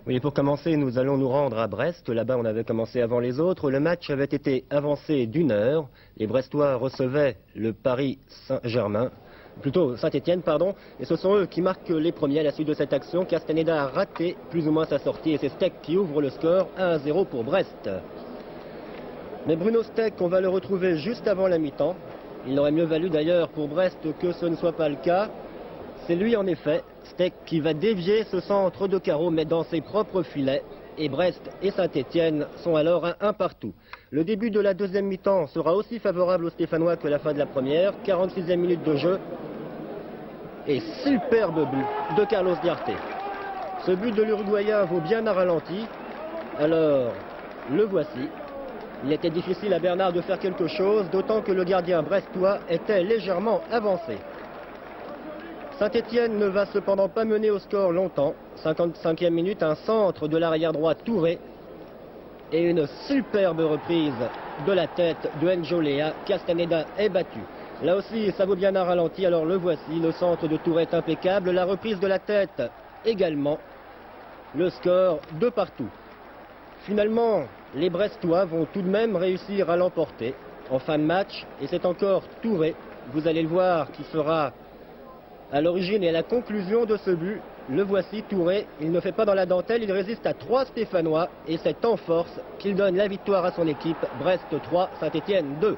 Oui, pour commencer, nous allons nous rendre à Brest. Là-bas, on avait commencé avant les autres. Le match avait été avancé d'1 heure. Les Brestois recevaient le Paris Saint-Germain, plutôt Saint-Étienne, pardon. Et ce sont eux qui marquent les premiers à la suite de cette action. Castaneda a raté plus ou moins sa sortie et c'est Steck qui ouvre le score 1-0 pour Brest. Mais Bruno Steck, on va le retrouver juste avant la mi-temps. Il aurait mieux valu d'ailleurs pour Brest que ce ne soit pas le cas. C'est lui en effet, Steck, qui va dévier ce centre de carreau mais dans ses propres filets. Et Brest et Saint-Étienne sont alors à 1 partout. Le début de la deuxième mi-temps sera aussi favorable aux Stéphanois que la fin de la première. 46e minute de jeu. Et superbe but de Carlos Diarte. Ce but de l'Uruguayen vaut bien un ralenti. Alors, le voici. Il était difficile à Bernard de faire quelque chose, d'autant que le gardien brestois était légèrement avancé. Saint-Étienne ne va cependant pas mener au score longtemps. 55e minute, un centre de l'arrière droit Touré. Et une superbe reprise de la tête de N'Jolea. Castaneda est battu. Là aussi, ça vaut bien un ralenti, alors le voici. Le centre de Touré est impeccable. La reprise de la tête également. Le score 2 partout. Finalement, les Brestois vont tout de même réussir à l'emporter en fin de match. Et c'est encore Touré, vous allez le voir, qui sera à l'origine et à la conclusion de ce but. Le voici, Touré. Il ne fait pas dans la dentelle, il résiste à 3 Stéphanois. Et c'est en force qu'il donne la victoire à son équipe. Brest 3, Saint-Étienne 2.